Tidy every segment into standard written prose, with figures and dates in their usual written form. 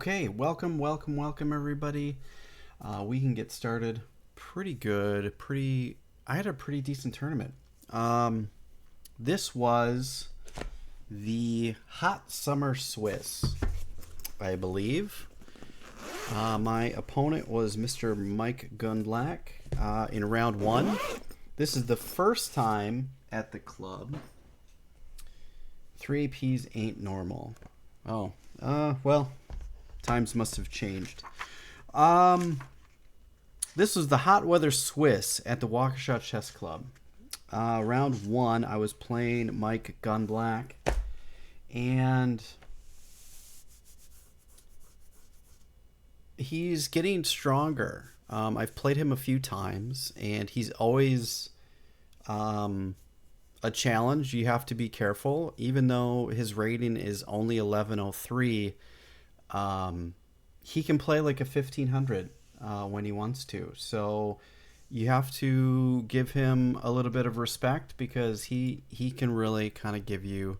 Okay, welcome everybody. We can get started pretty good. I had a pretty decent tournament. Um, this was the Hot Summer Swiss, I believe. My opponent was Mr. Mike Gunblack in round one. This is the first time at the club. 3 APs ain't normal. Oh, well, times must have changed. Um, this was the Hot Weather Swiss at the Waukesha Chess Club. Round one, I was playing Mike Gunblack, and he's getting stronger. I've played him a few times, and he's always a challenge. You have to be careful, even though his rating is only 1103. He can play like a 1500 when he wants to. So you have to give him a little bit of respect because he can really kind of give you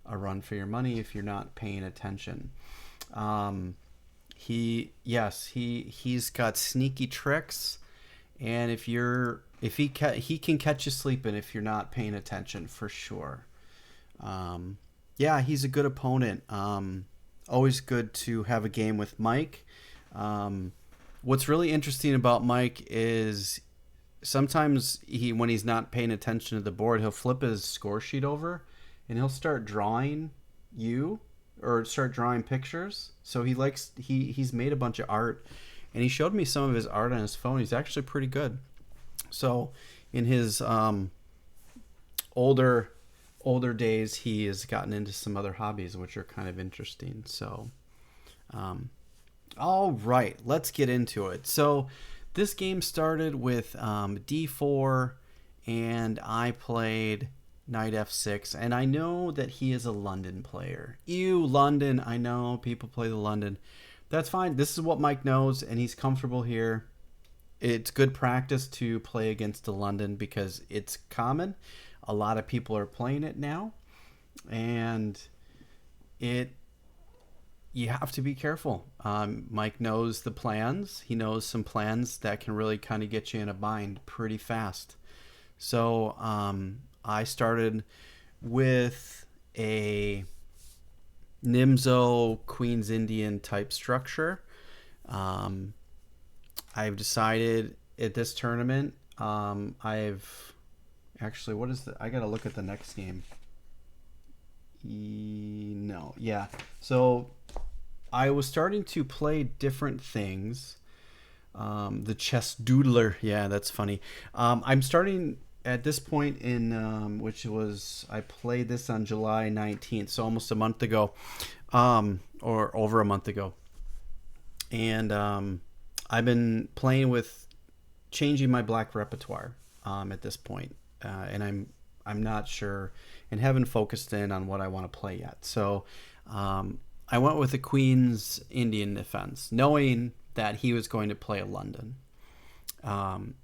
a run for your money if you're not paying attention. He's got sneaky tricks, and he can catch you sleeping if you're not paying attention for sure. He's a good opponent. Always good to have a game with Mike. What's really interesting about Mike is sometimes when he's not paying attention to the board, he'll flip his score sheet over and he'll start drawing you or start drawing pictures. So he's made a bunch of art, and he showed me some of his art on his phone. He's actually pretty good. So in his older days, he has gotten into some other hobbies which are kind of interesting. So all right, let's get into it. So this game started with d4, and I played knight f6, and I know that he is a London player. Ew, London. I know people play the London. That's fine. This is what Mike knows, and he's comfortable here. It's good practice to play against the London because it's common. A lot of people are playing it now, and you have to be careful. Mike knows the plans. He knows some plans that can really kind of get you in a bind pretty fast. So I started with a Nimzo Queen's Indian type structure. I've decided at this tournament, I've actually, what is the, I gotta look at the next game. No, yeah. So I was starting to play different things. The chess doodler, yeah, that's funny. I'm starting at this point in which was, I played this on July 19th, so almost a month ago, or over a month ago, and I've been playing with changing my black repertoire at this point, and I'm not sure and haven't focused in on what I want to play yet. So I went with the Queen's Indian defense, knowing that he was going to play a London,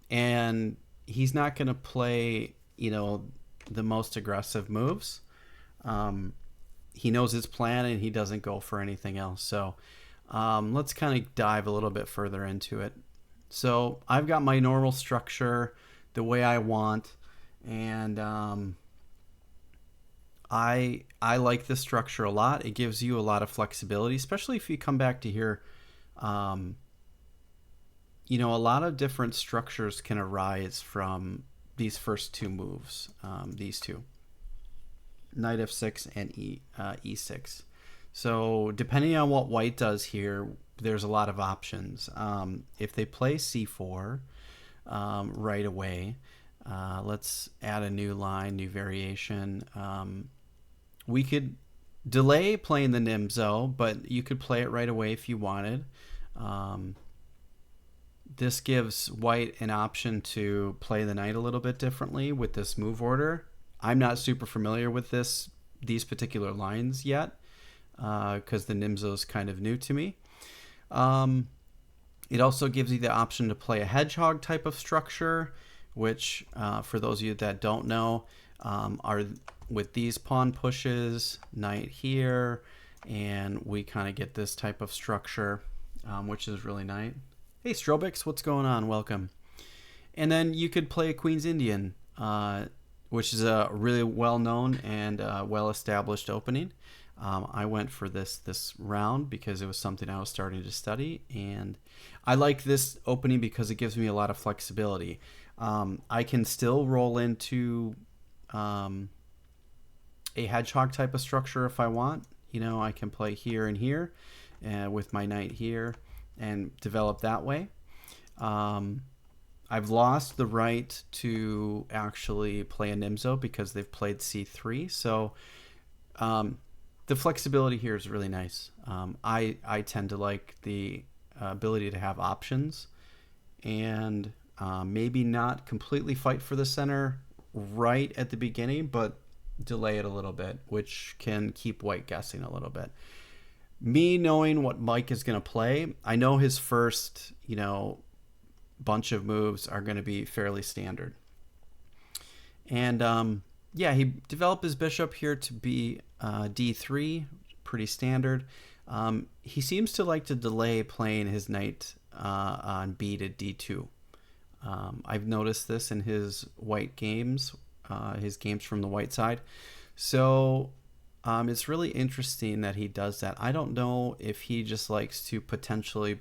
and he's not going to play the most aggressive moves. He knows his plan and he doesn't go for anything else. So let's kind of dive a little bit further into it. So I've got my normal structure the way I want, and I like this structure a lot. It gives you a lot of flexibility, especially if you come back to here. A lot of different structures can arise from these first two moves, these two, knight f6 and e6. So depending on what white does here, there's a lot of options. If they play c4 right away, let's add a new line, new variation. We could delay playing the Nimzo, but you could play it right away if you wanted. This gives white an option to play the knight a little bit differently with this move order. I'm not super familiar with these particular lines yet, because the Nimzo is kind of new to me. It also gives you the option to play a hedgehog type of structure, which for those of you that don't know, are with these pawn pushes, knight here, and we kind of get this type of structure, which is really nice. Hey, Strobix, what's going on? Welcome. And then you could play a Queen's Indian, which is a really well-known and well-established opening. I went for this round because it was something I was starting to study, and I like this opening because it gives me a lot of flexibility. I can still roll into a hedgehog type of structure if I want. I can play here and here with my knight here and develop that way. I've lost the right to actually play a Nimzo because they've played c3. So the flexibility here is really nice. I tend to like the ability to have options and maybe not completely fight for the center right at the beginning, but delay it a little bit, which can keep white guessing a little bit. Me knowing what Mike is going to play, I know his first, bunch of moves are going to be fairly standard. And yeah, he developed his bishop here to be d3, pretty standard. He seems to like to delay playing his knight on b to d2. I've noticed this in his white games, his games from the white side. So it's really interesting that he does that. I don't know if he just likes to potentially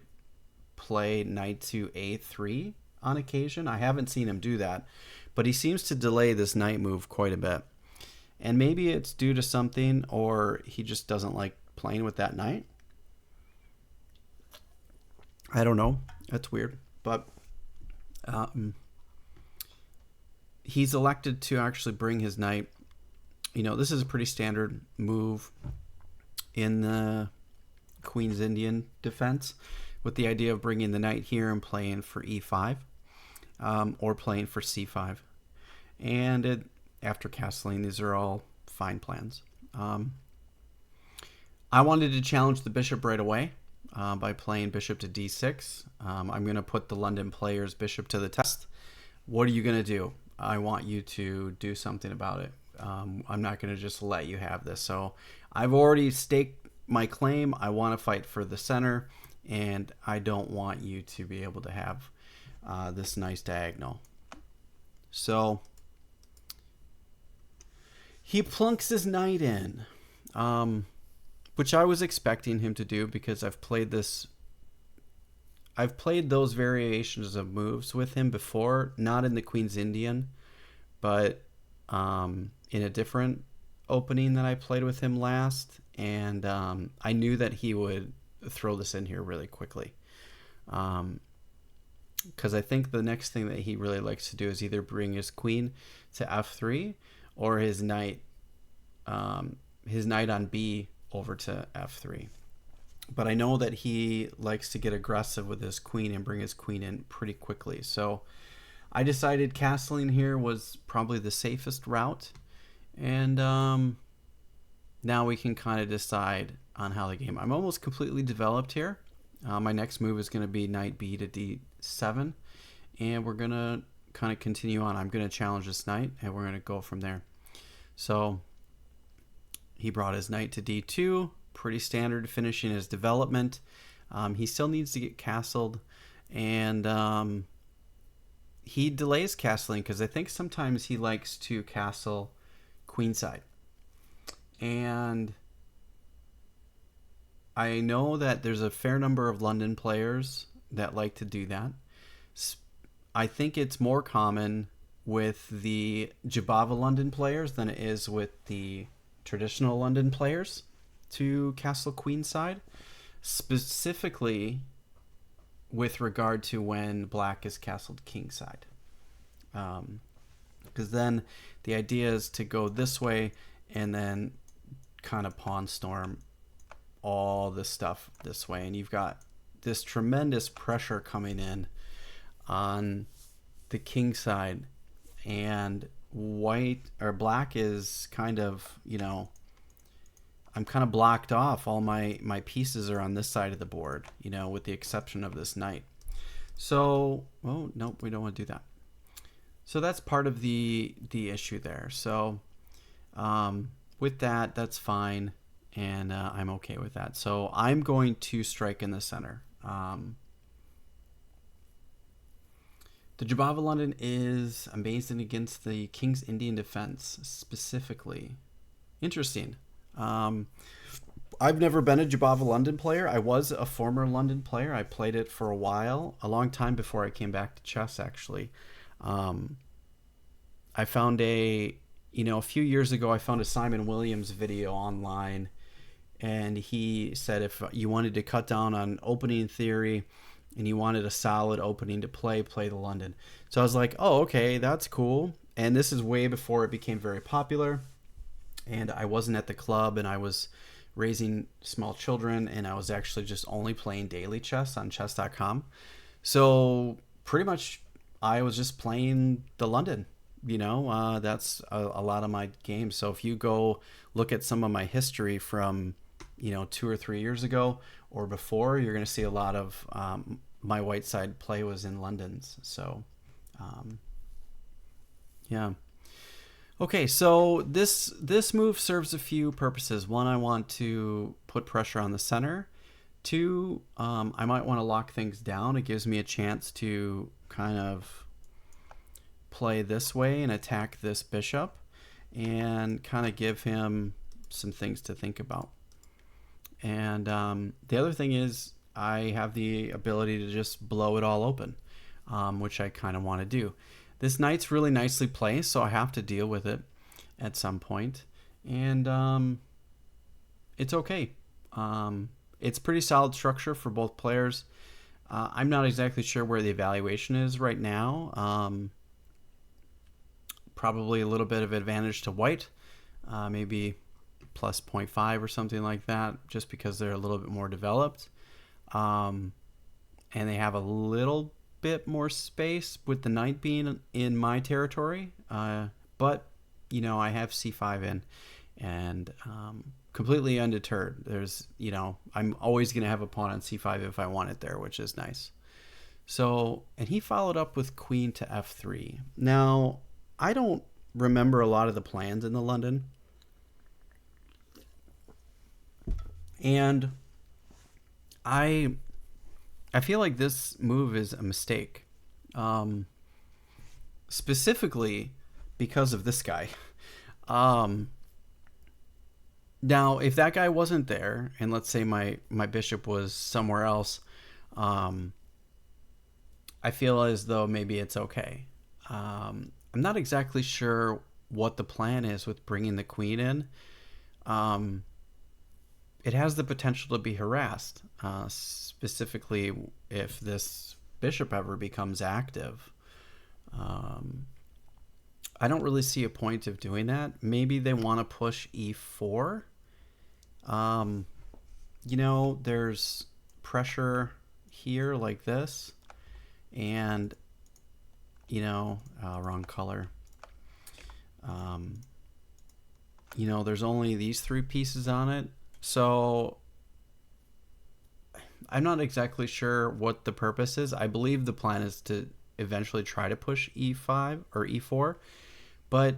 play knight to a3 on occasion. I haven't seen him do that, but he seems to delay this knight move quite a bit. And maybe it's due to something, or he just doesn't like playing with that knight. I don't know. That's weird. But he's elected to actually bring his knight. This is a pretty standard move in the Queen's Indian defense, with the idea of bringing the knight here and playing for e5, or playing for c5. And after castling, these are all fine plans. I wanted to challenge the bishop right away by playing bishop to d6. I'm going to put the London player's bishop to the test. What are you going to do? I want you to do something about it. I'm not going to just let you have this. So I've already staked my claim. I want to fight for the center, and I don't want you to be able to have this nice diagonal. So he plunks his knight in, which I was expecting him to do because I've played those variations of moves with him before, not in the Queen's Indian, but in a different opening that I played with him last. And I knew that he would throw this in here really quickly. Because I think the next thing that he really likes to do is either bring his queen to f3 or his knight on b over to f3. But I know that he likes to get aggressive with his queen and bring his queen in pretty quickly. So I decided castling here was probably the safest route. And now we can kind of decide on how the game. I'm almost completely developed here. My next move is going to be knight b to d7. And we're going to kind of continue on. I'm going to challenge this knight, and we're going to go from there. So he brought his knight to d2. Pretty standard, finishing his development. He still needs to get castled, and he delays castling because I think sometimes he likes to castle queenside. And I know that there's a fair number of London players that like to do that. I think it's more common with the Jabava London players than it is with the traditional London players to castle queenside, specifically with regard to when black is castled kingside. Because then the idea is to go this way and then kind of pawn storm all this stuff this way, and you've got this tremendous pressure coming in on the king side, and white or black is kind of, I'm kind of blocked off. All my pieces are on this side of the board, with the exception of this knight. So, well, nope, we don't want to do that. So that's part of the issue there. So with that, that's fine. and I'm okay with that. So I'm going to strike in the center. The Jabava London is amazing against the King's Indian defense specifically. Interesting. Um, I've never been a Jabava London player. I was a former London player. I played it for a while, a long time before I came back to chess, actually. Um, I found a few years ago, I found a Simon Williams video online, and he said if you wanted to cut down on opening theory and you wanted a solid opening to play the London. So I was like, oh, okay, that's cool. And this is way before it became very popular. And I wasn't at the club, and I was raising small children, and I was actually just only playing daily chess on chess.com. So pretty much I was just playing the London. That's a lot of my games. So if you go look at some of my history from 2 or 3 years ago or before, you're going to see a lot of my white side play was in London's. So um, yeah. Okay, so this move serves a few purposes. One, I want to put pressure on the center. Two, I might want to lock things down. It gives me a chance to kind of play this way and attack this bishop, and kind of give him some things to think about. And the other thing is I have the ability to just blow it all open, which I kind of want to do. This knight's really nicely placed, so I have to deal with it at some point. And it's okay. It's pretty solid structure for both players. I'm not exactly sure where the evaluation is right now. Probably a little bit of advantage to white, maybe plus 0.5 or something like that, just because they're a little bit more developed. And they have a little bit more space with the knight being in my territory. But, I have c5 in, and completely undeterred. I'm always going to have a pawn on c5 if I want it there, which is nice. So, and he followed up with queen to f3. Now, I don't remember a lot of the plans in the London. And I feel like this move is a mistake. Specifically because of this guy. Now, if that guy wasn't there, and let's say my bishop was somewhere else, I feel as though maybe it's okay. I'm not exactly sure what the plan is with bringing the queen in. It has the potential to be harassed, specifically if this bishop ever becomes active. I don't really see a point of doing that. Maybe they want to push e4. There's pressure here like this, and wrong color. There's only these three pieces on it. So I'm not exactly sure what the purpose is. I believe the plan is to eventually try to push e5 or e4, but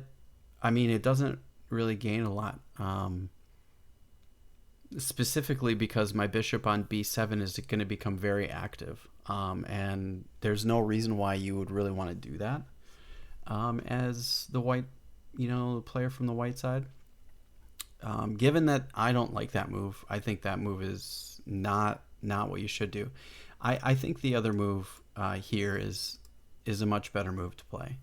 it doesn't really gain a lot. Specifically because my bishop on b7 is going to become very active, and there's no reason why you would really want to do that as the white, player from the white side. Given that I don't like that move, I think that move is not what you should do. I think the other move here is a much better move to play.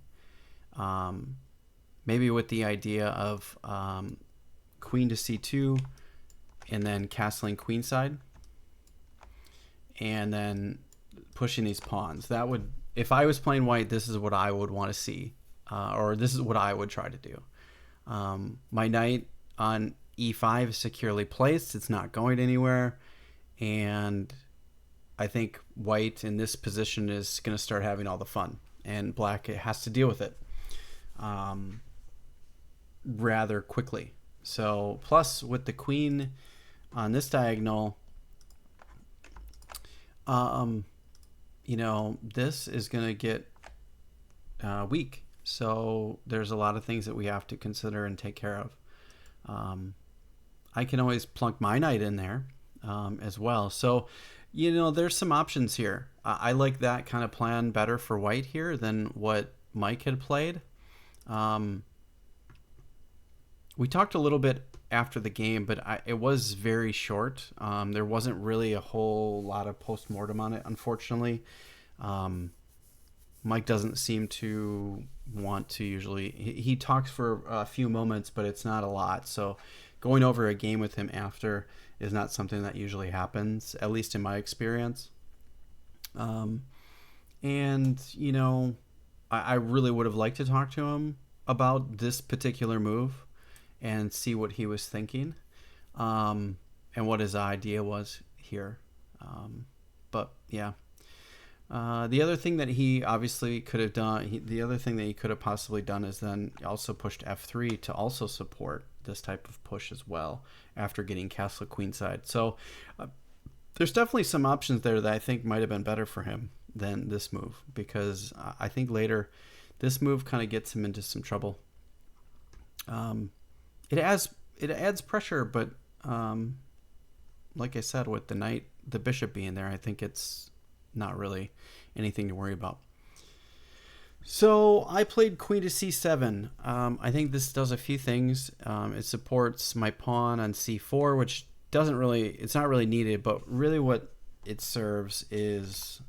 Maybe with the idea of queen to c2, and then castling queenside, and then pushing these pawns. That would, if I was playing white, this is what I would want to see, or this is what I would try to do. My knight on e5 is securely placed. It's not going anywhere, and I think white in this position is going to start having all the fun, and black has to deal with it rather quickly. So plus with the queen on this diagonal, this is going to get weak. So there's a lot of things that we have to consider and take care of. I can always plunk my knight in there as well. So, there's some options here. I like that kind of plan better for white here than what Mike had played. Um, we talked a little bit after the game, but it was very short. There wasn't really a whole lot of post-mortem on it, unfortunately. Um, Mike doesn't seem to want to usually. He talks for a few moments, but it's not a lot. So going over a game with him after is not something that usually happens, at least in my experience. Um, and, I really would have liked to talk to him about this particular move and see what he was thinking, and what his idea was here. But yeah. The other thing that he obviously could have done, the other thing that he could have possibly done is then also pushed f3 to also support this type of push as well after getting castle queenside. So there's definitely some options there that I think might have been better for him than this move, because I think later this move kind of gets him into some trouble. It adds pressure, but like I said, with the knight, the bishop being there, I think it's not really anything to worry about. So I played queen to c7. I think this does a few things. It supports my pawn on c4, which it's not really needed, but really what it serves is,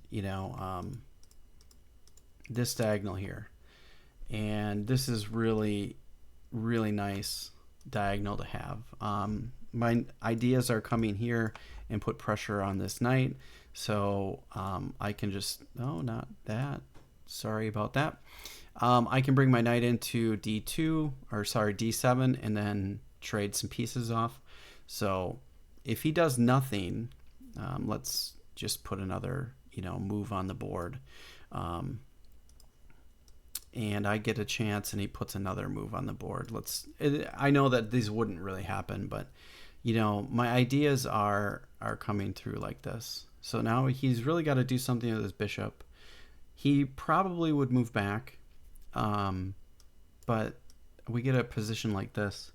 this diagonal here. And this is really, really nice diagonal to have. My ideas are coming here and put pressure on this knight. So I can just, not that. Sorry about that. I can bring my knight into d7 and then trade some pieces off. So if he does nothing, let's just put another, move on the board. And I get a chance and he puts another move on the board. I know that these wouldn't really happen, but my ideas are coming through like this. So now he's really got to do something with his bishop. He probably would move back, but we get a position like this.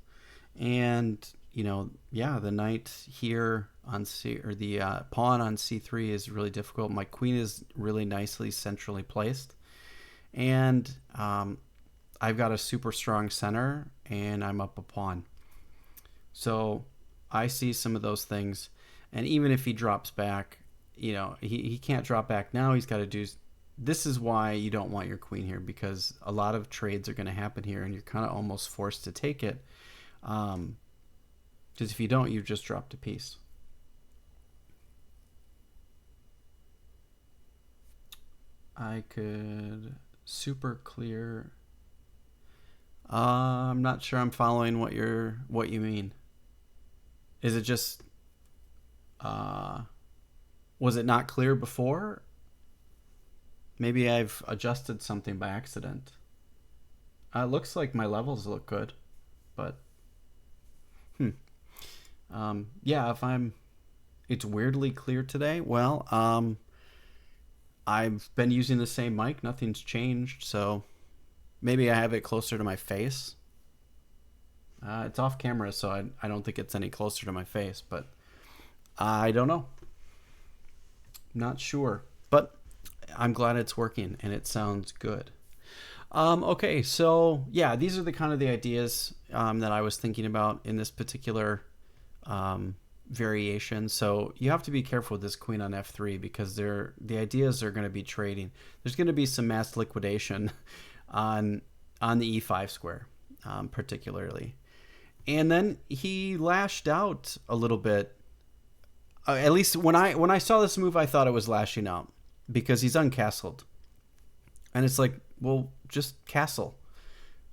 And, the knight here on the pawn on c3 is really difficult. My queen is really nicely centrally placed. And I've got a super strong center, and I'm up a pawn. So I see some of those things. And even if he drops back, he can't drop back now. He's got to do... This is why you don't want your queen here, because a lot of trades are going to happen here, and you're kind of almost forced to take it. Because if you don't, you've just dropped a piece. I could super clear... I'm not sure I'm following what you mean. Is it just... was it not clear before? Maybe I've adjusted something by accident. It looks like my levels look good, but yeah, it's weirdly clear today. Well, I've been using the same mic. Nothing's changed, so maybe I have it closer to my face. It's off camera, so I don't think it's any closer to my face, but I don't know. Not sure, but I'm glad it's working and it sounds good. Okay, so yeah, these are the ideas that I was thinking about in this particular variation. So you have to be careful with this queen on f3, because the ideas are going to be trading. There's going to be some mass liquidation on the e5 square, particularly. And then he lashed out a little bit. At least when I saw this move, I thought it was lashing out, because he's uncastled. And it's like, well, just castle.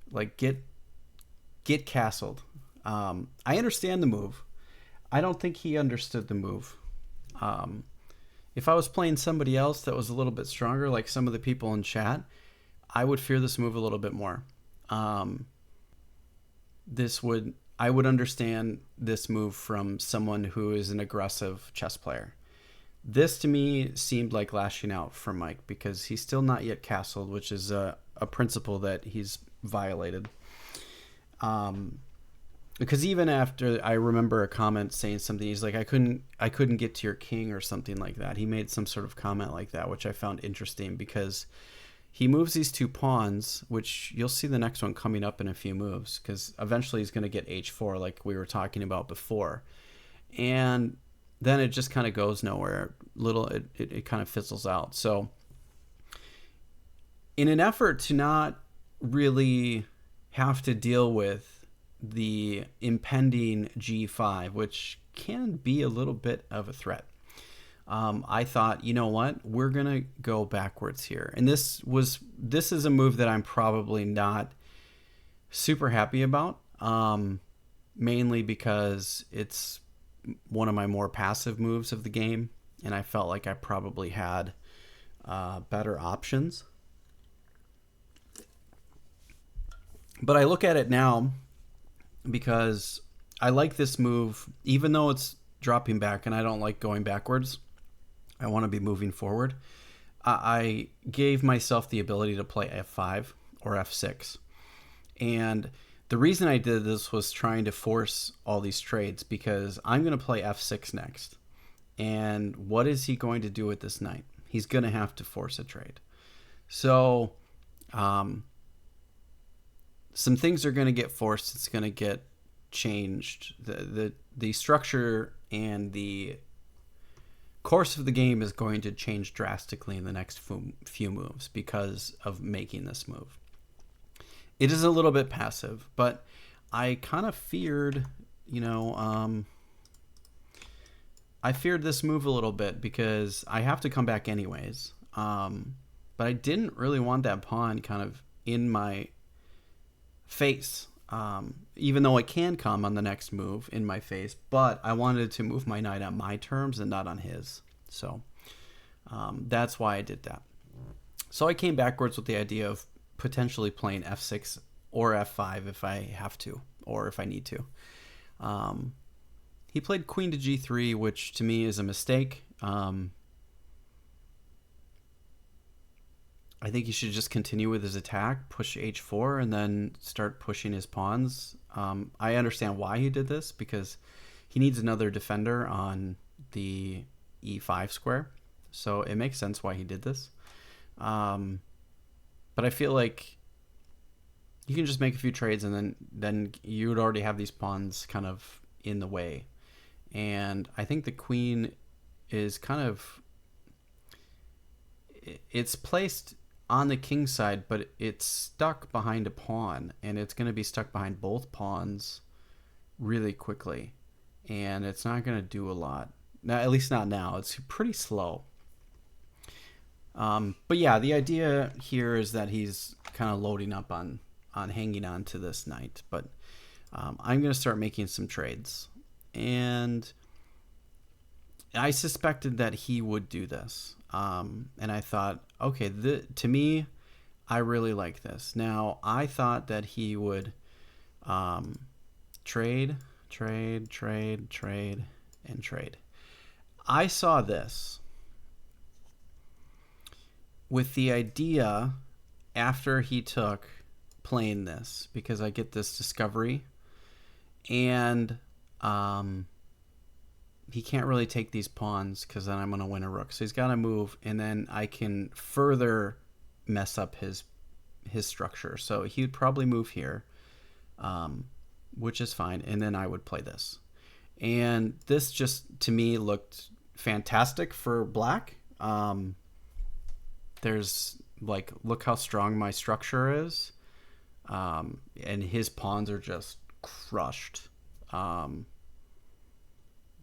Like, get castled. I understand the move. I don't think he understood the move. If I was playing somebody else that was a little bit stronger, like some of the people in chat, I would fear this move a little bit more. I would understand this move from someone who is an aggressive chess player. This to me seemed like lashing out from Mike, because he's still not yet castled, which is a principle that he's violated. because even after, I remember a comment saying something, he's like, I couldn't get to your king or something like that. He made some sort of comment like that, which I found interesting because he moves these two pawns, which you'll see the next one coming up in a few moves, because eventually he's going to get h4 like we were talking about before. And then it just kind of goes nowhere. It kind of fizzles out. So in an effort to not really have to deal with the impending g5, which can be a little bit of a threat, I thought, you know what, we're gonna go backwards here. And this is a move that I'm probably not super happy about, mainly because it's one of my more passive moves of the game, and I felt like I probably had better options. But I look at it now because I like this move, even though it's dropping back, and I don't like going backwards. I want to be moving forward. I gave myself the ability to play f5 or f6. And the reason I did this was trying to force all these trades, because I'm going to play f6 next. And what is he going to do with this knight? He's going to have to force a trade. So some things are going to get forced. It's going to get changed. The structure and the course of the game is going to change drastically in the next few moves because of making this move. It is a little bit passive, but I kind of feared, I feared this move a little bit because I have to come back anyways. But I didn't really want that pawn kind of in my face, even though it can come on the next move in my face, but I wanted to move my knight on my terms and not on his. So that's why I did that. So I came backwards with the idea of potentially playing f6 or f5 if I have to, or if I need to. He played queen to g3, which to me is a mistake. I think he should just continue with his attack, push h4, and then start pushing his pawns. I understand why he did this, because he needs another defender on the e5 square. So it makes sense why he did this. But I feel like you can just make a few trades, and then you would already have these pawns kind of in the way. And I think the queen is kind of... it's placed on the king side, but it's stuck behind a pawn, and it's going to be stuck behind both pawns really quickly, and it's not going to do a lot. Now, at least not now. It's pretty slow. But yeah, the idea here is that he's kind of loading up on hanging on to this knight. But I'm going to start making some trades, and I suspected that he would do this. And I thought, okay, to me, I really like this. Now, I thought that he would trade, and trade. I saw this with the idea, after he took, playing this, because I get this discovery, and he can't really take these pawns because then I'm going to win a rook. So he's got to move, and then I can further mess up his structure. So he would probably move here, which is fine, and then I would play this. And this just, to me, looked fantastic for black. There's, like, look how strong my structure is. And his pawns are just crushed.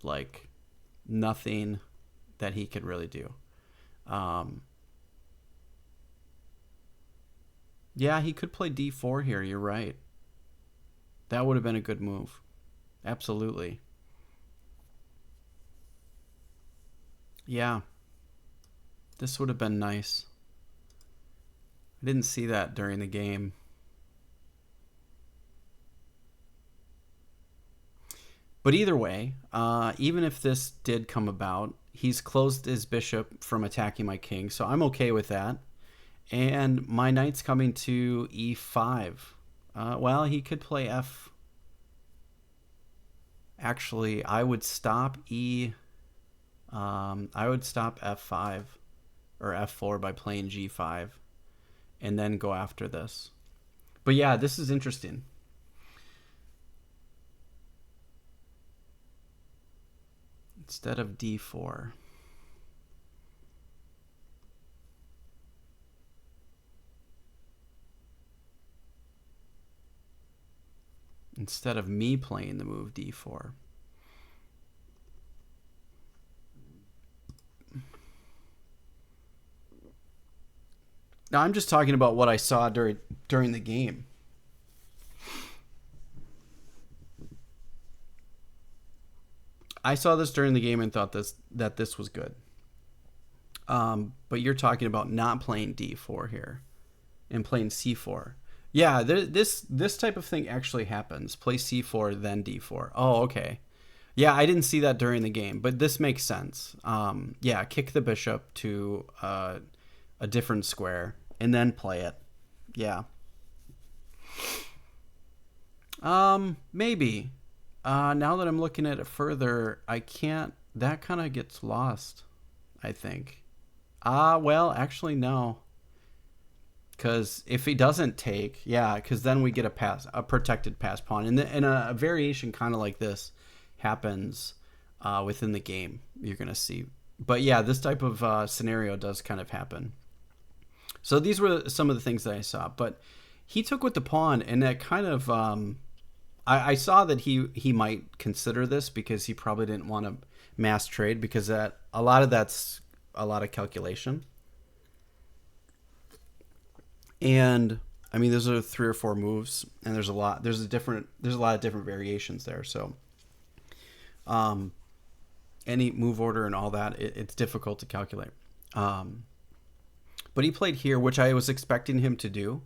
Like, nothing that he could really do. Yeah, he could play d4 here. You're right. That would have been a good move. Absolutely. Yeah. This would have been nice. I didn't see that during the game. But either way, even if this did come about, he's closed his bishop from attacking my king, so I'm okay with that. And my knight's coming to e5. Well, he could play Actually, I would stop I would stop f5 or f4 by playing g5 and then go after this. But yeah, this is interesting. Instead of d4. Instead of me playing the move d4. Now I'm just talking about what I saw during the game. I saw this during the game and thought that this was good. But you're talking about not playing d4 here and playing c4. Yeah, this type of thing actually happens. Play c4 then d4. Oh, okay. Yeah, I didn't see that during the game, but this makes sense. Yeah, kick the bishop to a different square and then play it. Yeah. Maybe. Now that I'm looking at it further, I can't. That kind of gets lost, I think. Well, actually, no. Because if he doesn't take, yeah, because then we get a protected pass pawn, and a variation kind of like this happens within the game. You're gonna see, but yeah, this type of scenario does kind of happen. So these were some of the things that I saw, but he took with the pawn, and that kind of I saw that he might consider this because he probably didn't want to mass trade because that that's a lot of calculation. And I mean, those are 3 or 4 moves, and there's a lot. There's a lot of different variations there. So, any move order and all that, it's difficult to calculate. But he played here, which I was expecting him to do,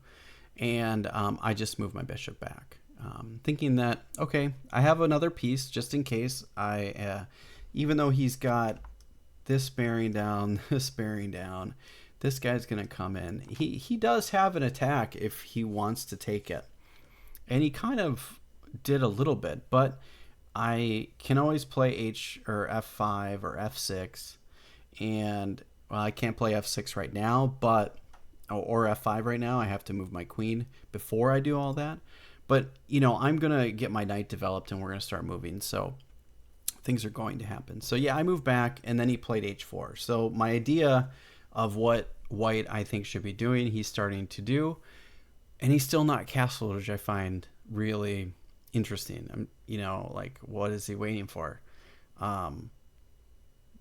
and I just moved my bishop back, thinking that okay, I have another piece just in case. Even though he's got this bearing down, this bearing down. This guy's going to come in. He does have an attack if he wants to take it. And he kind of did a little bit, but I can always play H or F5 or F6. And, well, I can't play F6 right now, but, or F5 right now. I have to move my queen before I do all that. But, I'm going to get my knight developed and we're going to start moving. So things are going to happen. So, yeah, I moved back and then he played H4. So my idea of what white I think should be doing, he's starting to do, and he's still not castled, which I find really interesting. Like, what is he waiting for?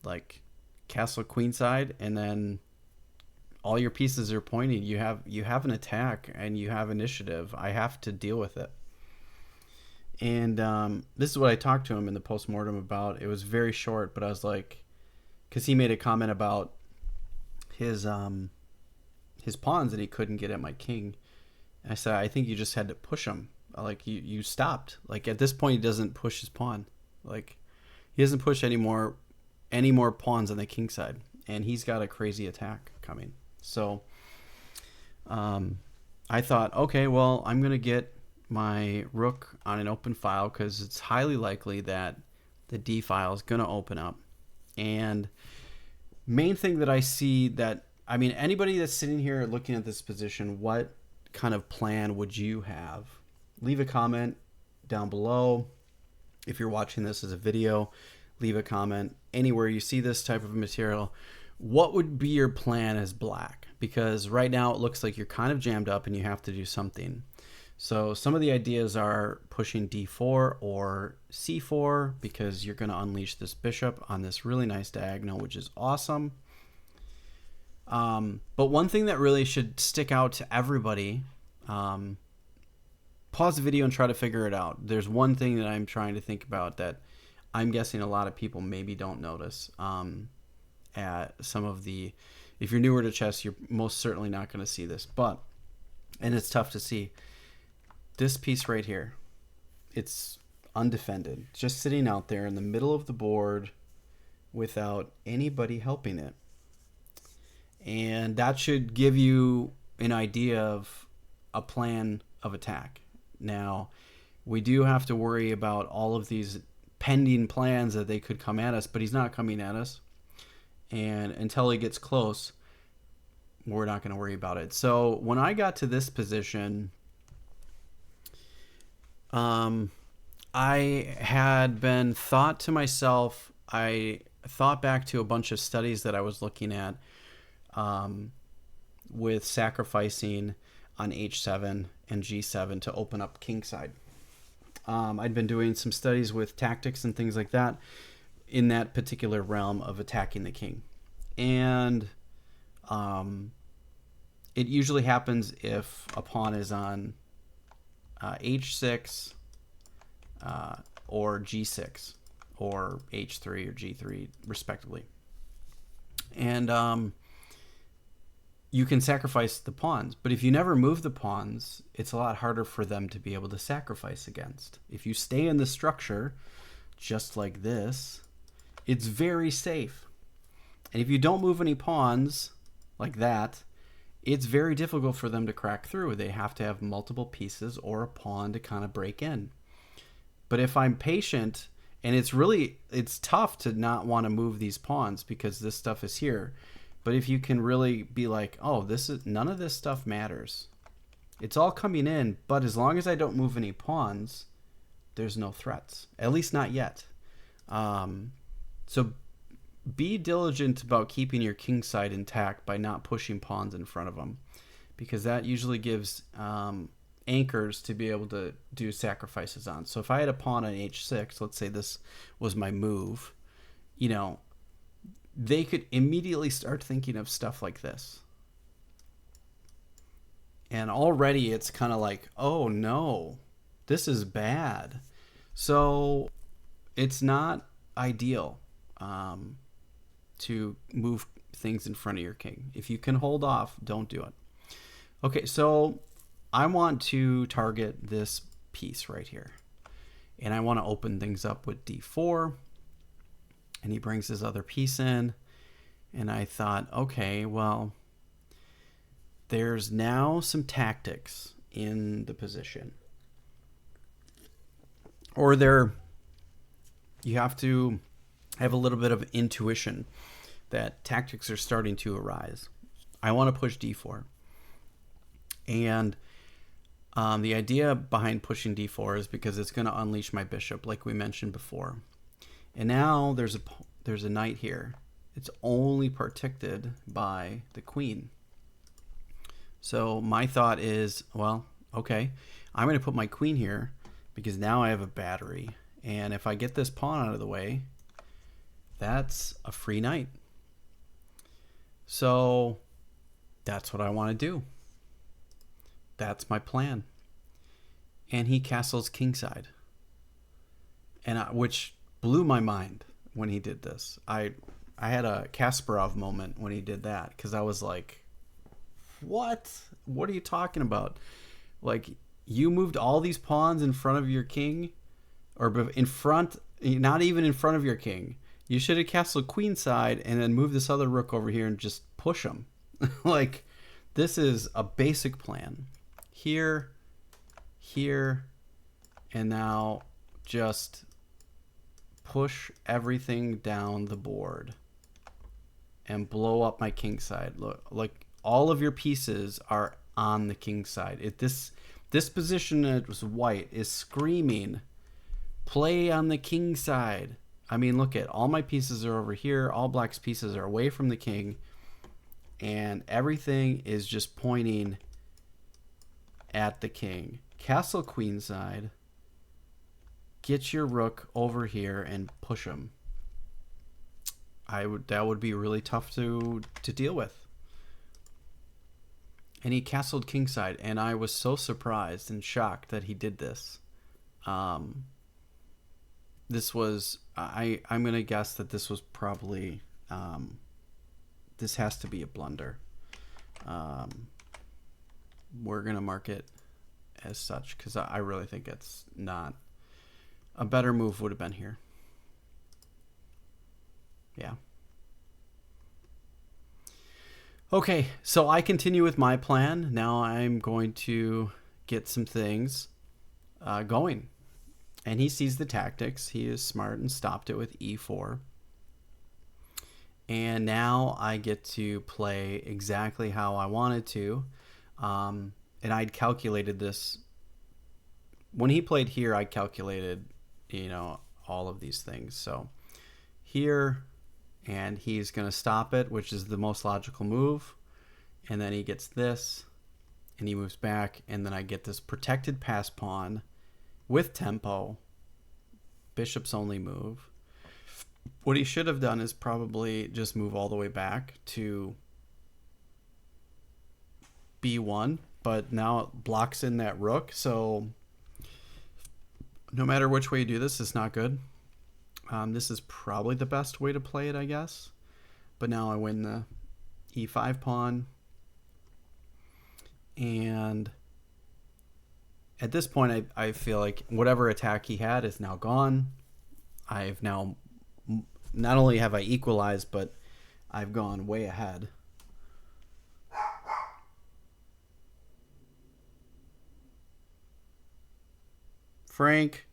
Like castle queenside, and then all your pieces are pointing. You have an attack and you have initiative. I have to deal with it. And this is what I talked to him in the postmortem about. It was very short, but I was like, because he made a comment about his pawns and he couldn't get at my king. And I said, I think you just had to push him. Like you stopped. Like at this point, he doesn't push his pawn. Like he doesn't push any more pawns on the king side, and he's got a crazy attack coming. So I thought, okay, well, I'm gonna get my rook on an open file because it's highly likely that the d file is gonna open up. And main thing that I see that, I mean, anybody that's sitting here looking at this position, what kind of plan would you have? Leave a comment down below. If you're watching this as a video, leave a comment anywhere you see this type of material. What would be your plan as black? Because right now it looks like you're kind of jammed up and you have to do something. So some of the ideas are pushing d4 or c4 because you're going to unleash this bishop on this really nice diagonal, which is awesome. But one thing that really should stick out to everybody, pause the video and try to figure it out. There's one thing that I'm trying to think about that I'm guessing a lot of people maybe don't notice. At some of the, if you're newer to chess, you're most certainly not going to see this, and it's tough to see. This piece right here, it's undefended, just sitting out there in the middle of the board without anybody helping it. And that should give you an idea of a plan of attack. Now, we do have to worry about all of these pending plans that they could come at us, but he's not coming at us. And until he gets close, we're not going to worry about it. So when I got to this position, I had been thought to myself, I thought back to a bunch of studies that I was looking at with sacrificing on H7 and G7 to open up kingside. I'd been doing some studies with tactics and things like that in that particular realm of attacking the king. And it usually happens if a pawn is on H6 or G6 or H3 or G3 respectively. And you can sacrifice the pawns, but if you never move the pawns, it's a lot harder for them to be able to sacrifice against. If you stay in the structure, just like this, it's very safe. And if you don't move any pawns like that, it's very difficult for them to crack through. They have to have multiple pieces or a pawn to kind of break in. But if I'm patient, and it's tough to not want to move these pawns because this stuff is here. But if you can really be like, oh, none of this stuff matters. It's all coming in, but as long as I don't move any pawns, there's no threats. At least not yet. So be diligent about keeping your king side intact by not pushing pawns in front of them, because that usually gives anchors to be able to do sacrifices on. So if I had a pawn on H6, let's say this was my move, they could immediately start thinking of stuff like this. And already it's kind of like, oh no, this is bad. So it's not ideal to move things in front of your king. If you can hold off, don't do it. Okay, so I want to target this piece right here. And I want to open things up with D4. And he brings his other piece in. And I thought, okay, well, there's now some tactics in the position. Or you have to have a little bit of intuition that tactics are starting to arise. I want to push D4. And the idea behind pushing D4 is because it's going to unleash my bishop, like we mentioned before. And now there's a knight here. It's only protected by the queen. So my thought is, well, okay, I'm going to put my queen here because now I have a battery. And if I get this pawn out of the way, that's a free knight. So that's what I want to do. That's my plan. And he castles kingside, which blew my mind when he did this. I had a Kasparov moment when he did that, because I was like, what? What are you talking about? Like, you moved all these pawns in front of your king, or in front, not even in front of your king. You should have castled queenside and then move this other rook over here and just push him. Like, this is a basic plan. Here, here, and now just push everything down the board and blow up my king side. Look, like, all of your pieces are on the king side. This position that was white is screaming, play on the king side. I mean, look at all my pieces are over here. All black's pieces are away from the king, and everything is just pointing at the king. Castle queenside. Get your rook over here and push him. That would be really tough to deal with. And he castled kingside, and I was so surprised and shocked that he did this. This was, I'm going to guess that this was probably, this has to be a blunder. We're going to mark it as such, because I really think it's not. A better move would have been here. Yeah. Okay, so I continue with my plan. Now I'm going to get some things going. And he sees the tactics. He is smart and stopped it with e4. And now I get to play exactly how I wanted to. And I'd calculated this. When he played here, I calculated, all of these things. So here, and he's going to stop it, which is the most logical move. And then he gets this, and he moves back, and then I get this protected pass pawn with tempo, bishop's only move. What he should have done is probably just move all the way back to b1, but now it blocks in that rook, so no matter which way you do this, it's not good. This is probably the best way to play it, I guess. But now I win the e5 pawn. And at this point, I feel like whatever attack he had is now gone. I've now, not only have I equalized, but I've gone way ahead. Frank.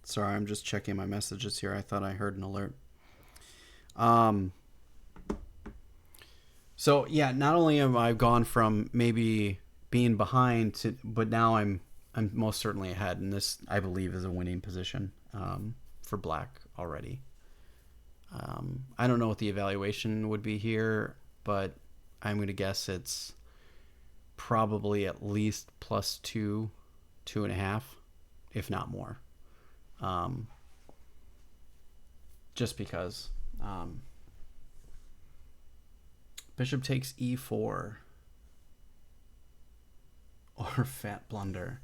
Sorry, I'm just checking my messages here. I thought I heard an alert. So yeah, not only have I gone from maybe being behind to, but now I'm most certainly ahead, and this I believe is a winning position for Black already. I don't know what the evaluation would be here, but I'm going to guess it's probably at least plus 2.5, if not more. Just because. Bishop takes e4. Or fat blunder.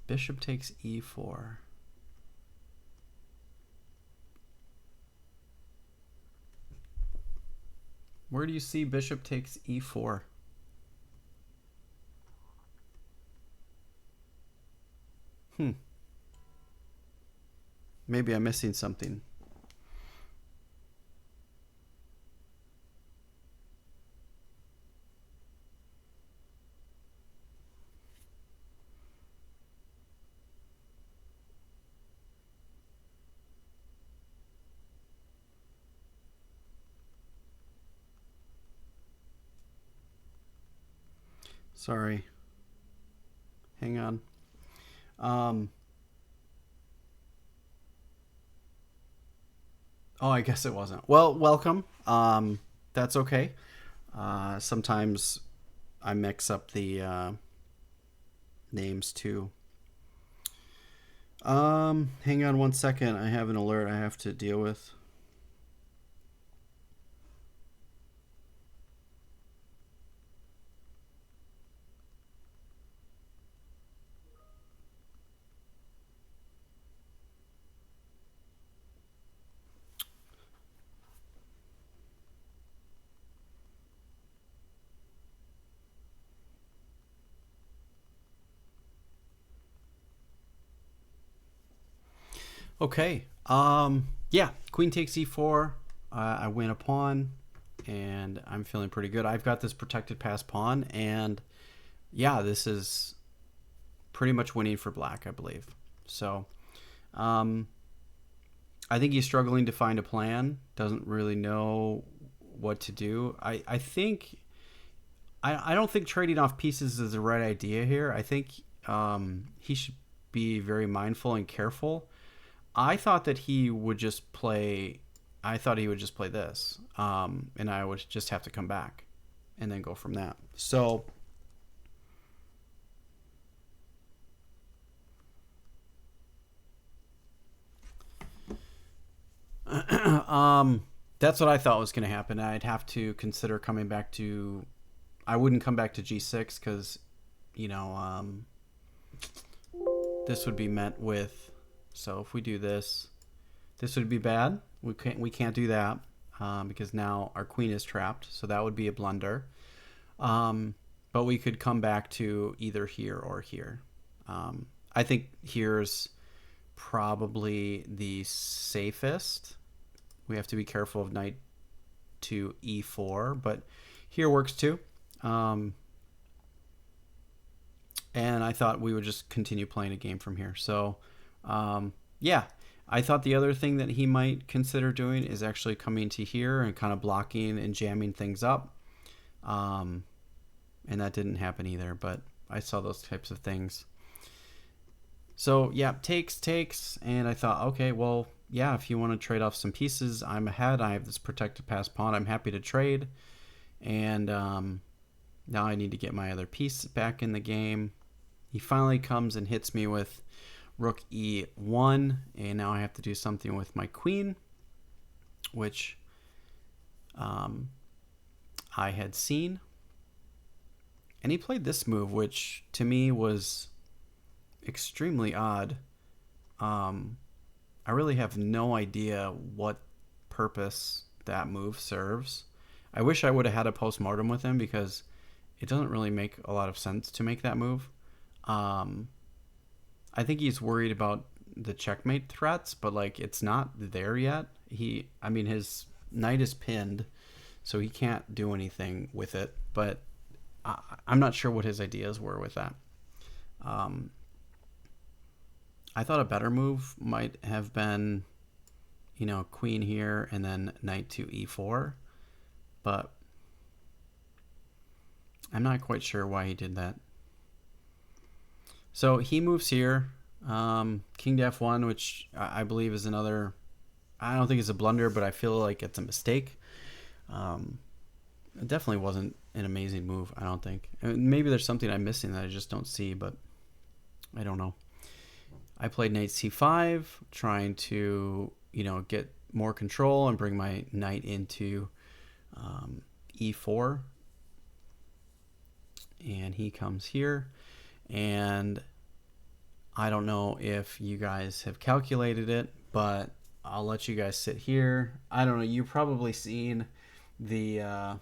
Bishop takes e4. Where do you see bishop takes e4? Maybe I'm missing something. Sorry. Hang on. Oh, I guess it wasn't. Well, welcome. That's okay. Sometimes I mix up the names too. Hang on one second. I have an alert I have to deal with. Okay. Yeah, queen takes e4. I win a pawn, and I'm feeling pretty good. I've got this protected pass pawn, and yeah, this is pretty much winning for Black, I believe. So, I think he's struggling to find a plan. Doesn't really know what to do. I think I don't think trading off pieces is the right idea here. I think he should be very mindful and careful. I thought that he would just play. I thought he would just play this, and I would just have to come back, and then go from that. So, that's what I thought was going to happen. I'd have to consider coming back to. I wouldn't come back to g6 because, this would be met with. So if we do this, this would be bad. We can't do that because now our queen is trapped. So that would be a blunder. But we could come back to either here or here. I think here's probably the safest. We have to be careful of knight to e4, but here works too. And I thought we would just continue playing a game from here. So Yeah, I thought the other thing that he might consider doing is actually coming to here and kind of blocking and jamming things up. Um, and that didn't happen either, but I saw those types of things. So yeah, takes, and I thought, okay, well, yeah, if you want to trade off some pieces, I'm ahead. I have this protected pass pawn. I'm happy to trade, and now I need to get my other piece back in the game. He finally comes and hits me with rook e1, and now I have to do something with my queen, which I had seen. And he played this move, which to me was extremely odd. I really have no idea what purpose that move serves. I wish I would have had a postmortem with him because it doesn't really make a lot of sense to make that move. Um, I think he's worried about the checkmate threats, but like it's not there yet. I mean, his knight is pinned, so he can't do anything with it. But I'm not sure what his ideas were with that. Um, I thought a better move might have been, queen here and then knight to e4, but I'm not quite sure why he did that. So he moves here, king to f1, which I believe is another. I don't think it's a blunder, but I feel like it's a mistake. It definitely wasn't an amazing move, I don't think. Maybe there's something I'm missing that I just don't see, but I don't know. I played knight c5, trying to, get more control and bring my knight into e4. And he comes here. And I don't know if you guys have calculated it, but I'll let you guys sit here. I don't know. You've probably seen the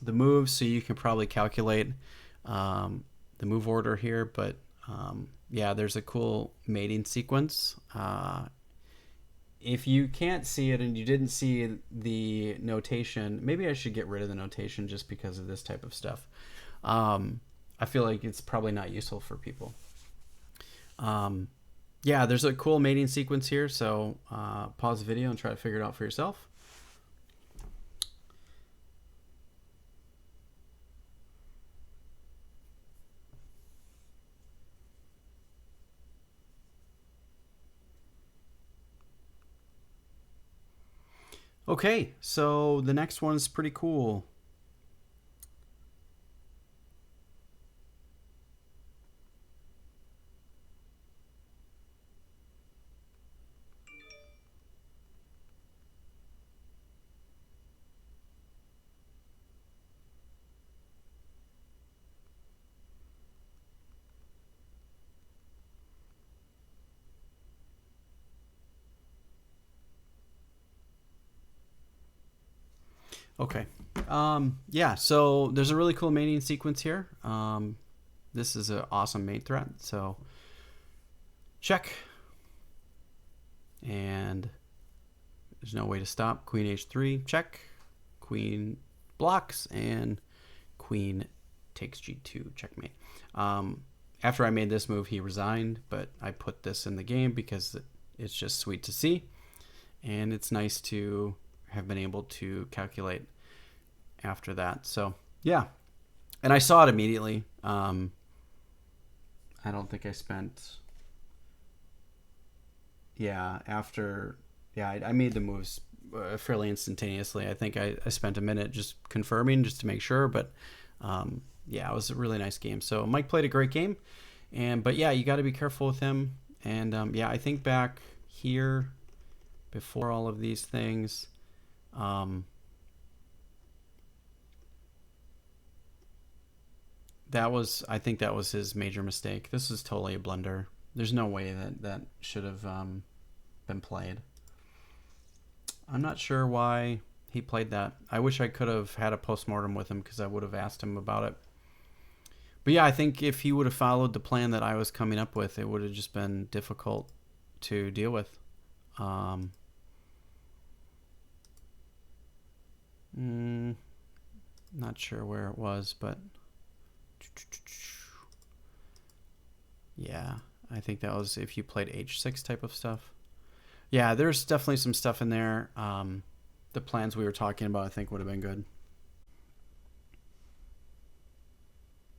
moves, so you can probably calculate the move order here. But yeah, there's a cool mating sequence. If you can't see it and you didn't see the notation, maybe I should get rid of the notation just because of this type of stuff. I feel like it's probably not useful for people. Yeah, there's a cool mating sequence here, so pause the video and try to figure it out for yourself. Okay, so the next one's pretty cool. Okay. Yeah, so there's a really cool mating sequence here. This is an awesome mate threat. So check. And there's no way to stop. Queen h3, check. Queen blocks, and queen takes g2, checkmate. After I made this move, he resigned, but I put this in the game because it's just sweet to see. And it's nice to have been able to calculate after that. So yeah, and I saw it immediately. I don't think I spent. Yeah, I made the moves fairly instantaneously. I think I spent a minute just confirming just to make sure, but yeah, it was a really nice game. So Mike played a great game, but yeah, you got to be careful with him. And yeah, I think back here before all of these things. I think that was his major mistake. This is totally a blunder. There's no way that should have been played. I'm not sure why he played that. I wish I could have had a postmortem with him because I would have asked him about it. But yeah, I think if he would have followed the plan that I was coming up with, it would have just been difficult to deal with. Not sure where it was, but yeah, I think that was if you played H6 type of stuff. Yeah, there's definitely some stuff in there. The plans we were talking about, I think, would have been good.